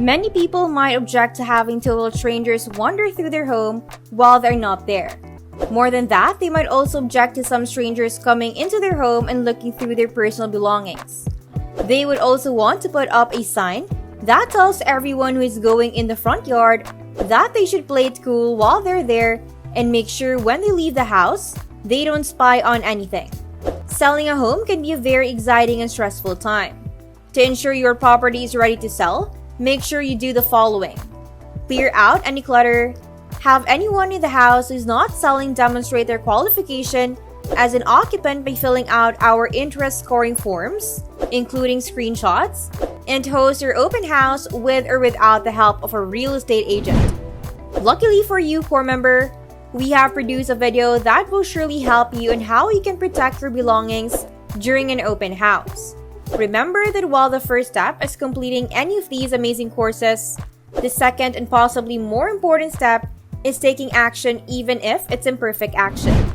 Many people might object to having total strangers wander through their home while they're not there. More than that, they might also object to some strangers coming into their home and looking through their personal belongings. They would also want to put up a sign that tells everyone who is going in the front yard that they should play it cool while they're there and make sure when they leave the house, they don't spy on anything. Selling a home can be a very exciting and stressful time. To ensure your property is ready to sell, make sure you do the following. Clear out any clutter. Have anyone in the house who's not selling demonstrate their qualification as an occupant by filling out our interest scoring forms, including screenshots, and host your open house with or without the help of a real estate agent. Luckily for you, core member, we have produced a video that will surely help you on how you can protect your belongings during an open house. Remember that while the first step is completing any of these amazing courses, the second and possibly more important step is taking action even if it's imperfect action.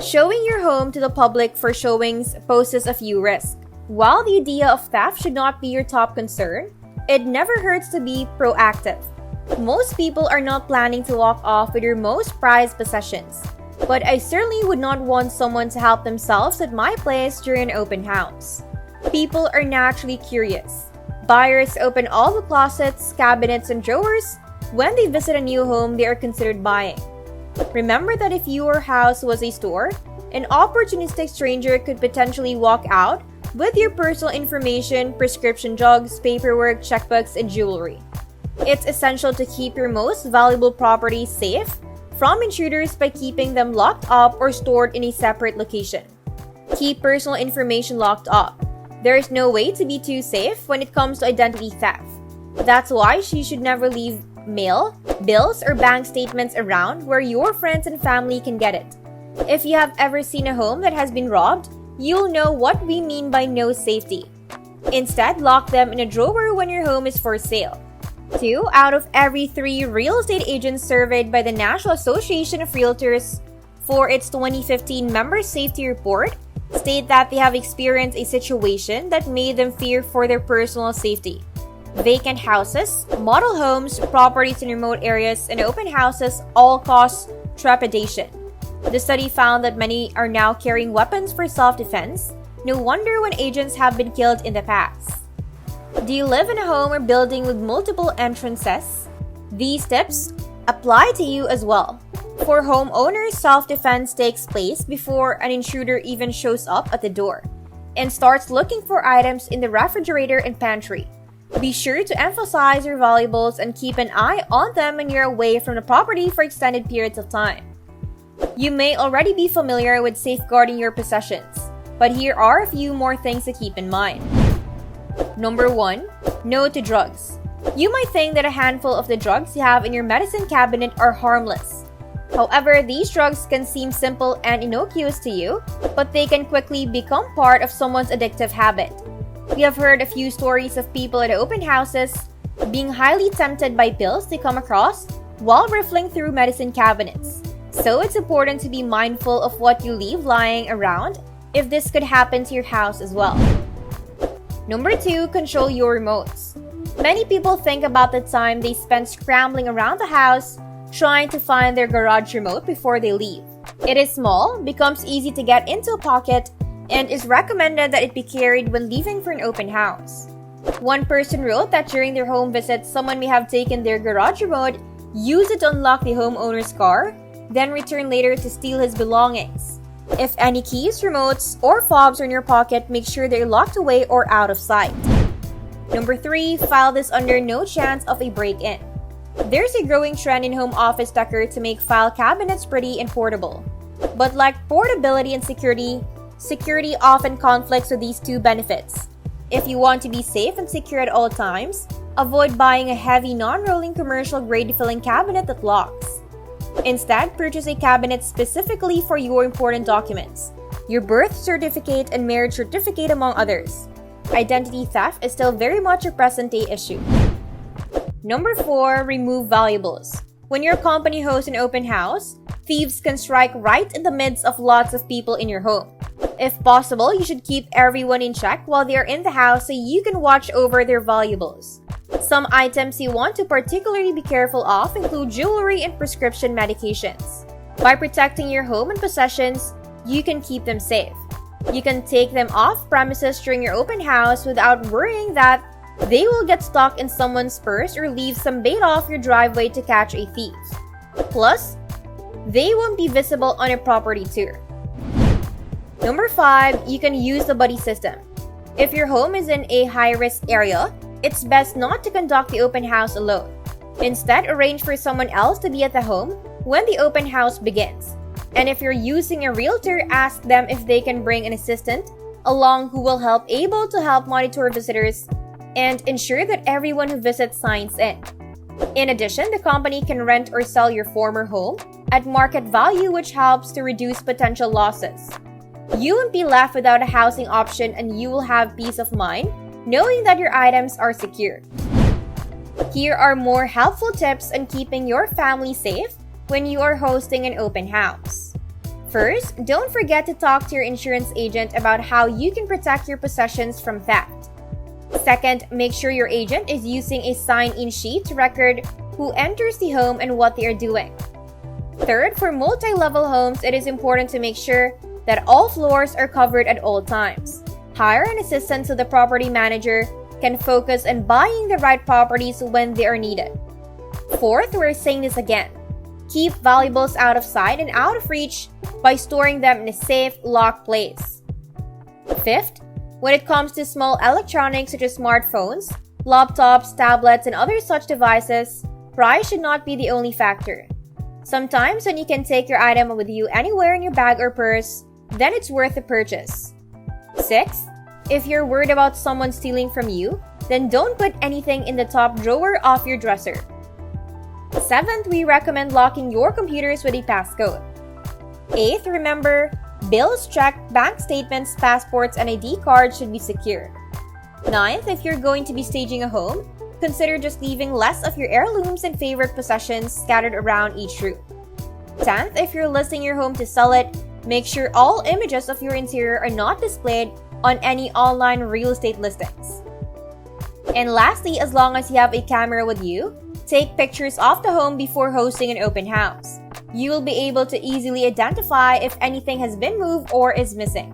Showing your home to the public for showings poses a few risks. While the idea of theft should not be your top concern, it never hurts to be proactive. Most people are not planning to walk off with your most prized possessions, but I certainly would not want someone to help themselves at my place during an open house. People are naturally curious. Buyers open all the closets, cabinets, and drawers when they visit a new home they are considered buying. Remember that if your house was a store, an opportunistic stranger could potentially walk out with your personal information, prescription drugs, paperwork, checkbooks, and jewelry. It's essential to keep your most valuable properties safe from intruders by keeping them locked up or stored in a separate location. Keep personal information locked up. There is no way to be too safe when it comes to identity theft. That's why you should never leave mail, bills, or bank statements around where your friends and family can get it. If you have ever seen a home that has been robbed, you'll know what we mean by no safety. Instead, lock them in a drawer when your home is for sale. 2 out of every 3 real estate agents surveyed by the National Association of Realtors for its 2015 Member Safety Report state that they have experienced a situation that made them fear for their personal safety. Vacant houses, model homes, properties in remote areas, and open houses all cause trepidation. The study found that many are now carrying weapons for self-defense. No wonder when agents have been killed in the past. Do you live in a home or building with multiple entrances? These tips apply to you as well. For homeowners, self-defense takes place before an intruder even shows up at the door and starts looking for items in the refrigerator and pantry. Be sure to emphasize your valuables and keep an eye on them when you're away from the property for extended periods of time. You may already be familiar with safeguarding your possessions, but here are a few more things to keep in mind. Number 1. No to drugs. You might think that a handful of the drugs you have in your medicine cabinet are harmless. However, these drugs can seem simple and innocuous to you, but they can quickly become part of someone's addictive habit. We have heard a few stories of people at open houses being highly tempted by pills they come across while riffling through medicine cabinets. So it's important to be mindful of what you leave lying around if this could happen to your house as well. Number 2, control your remotes. Many people think about the time they spend scrambling around the house trying to find their garage remote before they leave. It is small, becomes easy to get into a pocket, and is recommended that it be carried when leaving for an open house. One person wrote that during their home visit, someone may have taken their garage remote, used it to unlock the homeowner's car, then return later to steal his belongings. If any keys, remotes, or fobs are in your pocket, make sure they're locked away or out of sight. Number 3, file this under no chance of a break-in. There's a growing trend in home office decor to make file cabinets pretty and portable. But like portability and security often conflicts with these two benefits. If you want to be safe and secure at all times, avoid buying a heavy non-rolling commercial-grade filing cabinet that locks. Instead, purchase a cabinet specifically for your important documents, your birth certificate and marriage certificate among others. Identity theft is still very much a present-day issue. Number 4, remove valuables. When your company hosts an open house, thieves can strike right in the midst of lots of people in your home. If possible, you should keep everyone in check while they are in the house so you can watch over their valuables. Some items you want to particularly be careful of include jewelry and prescription medications. By protecting your home and possessions, you can keep them safe. You can take them off premises during your open house without worrying that they will get stuck in someone's purse or leave some bait off your driveway to catch a thief. Plus, they won't be visible on a property tour. Number 5, you can use the buddy system. If your home is in a high-risk area, it's best not to conduct the open house alone. Instead, arrange for someone else to be at the home when the open house begins. And if you're using a realtor, ask them if they can bring an assistant along who will able to help monitor visitors and ensure that everyone who visits signs in. In addition, the company can rent or sell your former home at market value, which helps to reduce potential losses. You won't be left without a housing option, and you will have peace of mind knowing that your items are secure. Here are more helpful tips on keeping your family safe when you are hosting an open house. First, don't forget to talk to your insurance agent about how you can protect your possessions from theft. Second, make sure your agent is using a sign-in sheet to record who enters the home and what they are doing. Third, for multi-level homes, it is important to make sure that all floors are covered at all times. Hire an assistant so the property manager can focus on buying the right properties when they are needed. Fourth, we're saying this again. Keep valuables out of sight and out of reach by storing them in a safe, locked place. Fifth, when it comes to small electronics such as smartphones, laptops, tablets, and other such devices, price should not be the only factor. Sometimes when you can take your item with you anywhere in your bag or purse, then it's worth the purchase. Sixth, if you're worried about someone stealing from you, then don't put anything in the top drawer of your dresser. Seventh, we recommend locking your computers with a passcode. Eighth, remember, bills, check, bank statements, passports, and ID cards should be secure. Ninth, if you're going to be staging a home, consider just leaving less of your heirlooms and favorite possessions scattered around each room. 10th, if you're listing your home to sell it, make sure all images of your interior are not displayed on any online real estate listings. And lastly, as long as you have a camera with you, take pictures of the home before hosting an open house. You will be able to easily identify if anything has been moved or is missing.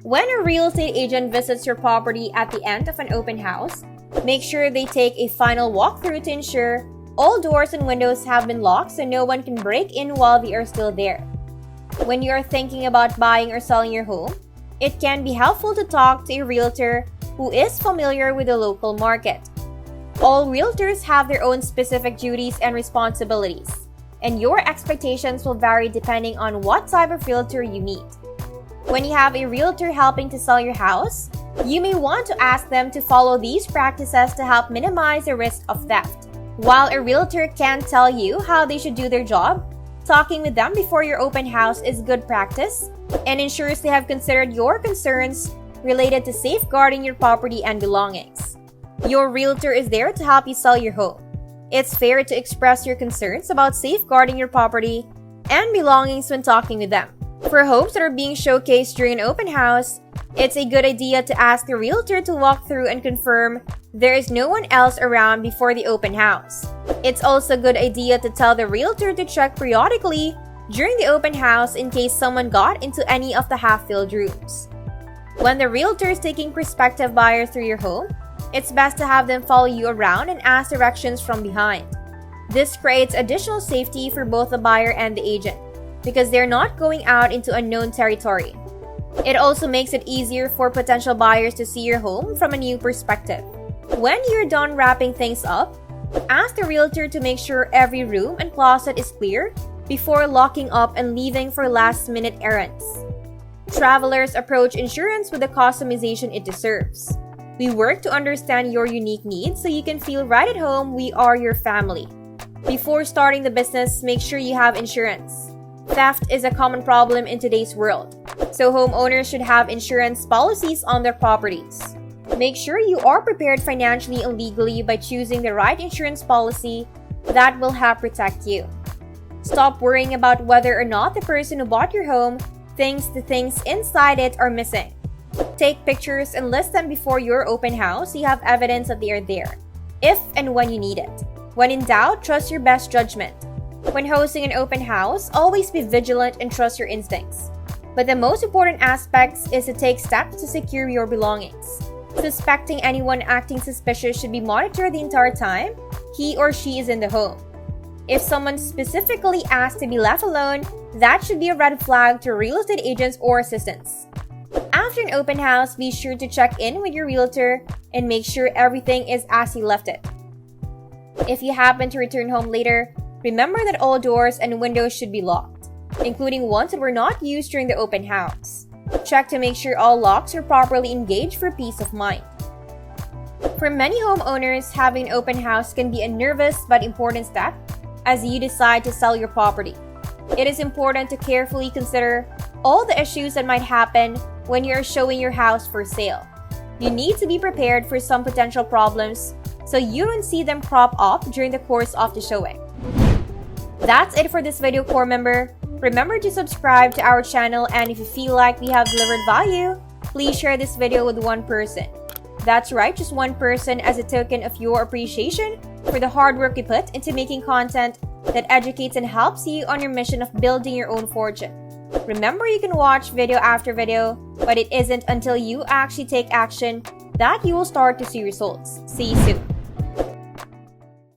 When a real estate agent visits your property at the end of an open house, make sure they take a final walkthrough to ensure all doors and windows have been locked so no one can break in while they are still there. When you are thinking about buying or selling your home, it can be helpful to talk to a realtor who is familiar with the local market. All realtors have their own specific duties and responsibilities, and your expectations will vary depending on what type of realtor you meet. When you have a realtor helping to sell your house, you may want to ask them to follow these practices to help minimize the risk of theft. While a realtor can't tell you how they should do their job, talking with them before your open house is good practice and ensures they have considered your concerns related to safeguarding your property and belongings. Your realtor is there to help you sell your home. It's fair to express your concerns about safeguarding your property and belongings when talking with them. For homes that are being showcased during an open house, it's a good idea to ask the realtor to walk through and confirm there is no one else around before the open house. It's also a good idea to tell the realtor to check periodically during the open house in case someone got into any of the half-filled rooms. When the realtor is taking prospective buyers through your home, it's best to have them follow you around and ask directions from behind. This creates additional safety for both the buyer and the agent because they're not going out into unknown territory. It also makes it easier for potential buyers to see your home from a new perspective. When you're done wrapping things up, ask the realtor to make sure every room and closet is clear before locking up and leaving for last-minute errands. Travelers approach insurance with the customization it deserves. We work to understand your unique needs so you can feel right at home. We are your family. Before starting the business, make sure you have insurance. Theft is a common problem in today's world, so homeowners should have insurance policies on their properties. Make sure you are prepared financially and legally by choosing the right insurance policy that will help protect you. Stop worrying about whether or not the person who bought your home thinks the things inside it are missing. Take pictures and list them before your open house so you have evidence that they are there, if and when you need it. When in doubt, trust your best judgment. When hosting an open house, always be vigilant and trust your instincts. But the most important aspect is to take steps to secure your belongings. Suspecting anyone acting suspicious should be monitored the entire time he or she is in the home. If someone specifically asks to be left alone, that should be a red flag to real estate agents or assistants. After an open house, be sure to check in with your realtor and make sure everything is as you left it. If you happen to return home later, remember that all doors and windows should be locked, including ones that were not used during the open house. Check to make sure all locks are properly engaged for peace of mind. For many homeowners, having an open house can be a nervous but important step as you decide to sell your property. It is important to carefully consider all the issues that might happen when you are showing your house for sale. You need to be prepared for some potential problems so you don't see them crop up during the course of the showing. That's it for this video, core member. Remember to subscribe to our channel, and if you feel like we have delivered value, please share this video with one person. That's right, just one person, as a token of your appreciation for the hard work you put into making content that educates and helps you on your mission of building your own fortune. Remember, you can watch video after video, but it isn't until you actually take action that you will start to see results. See you soon.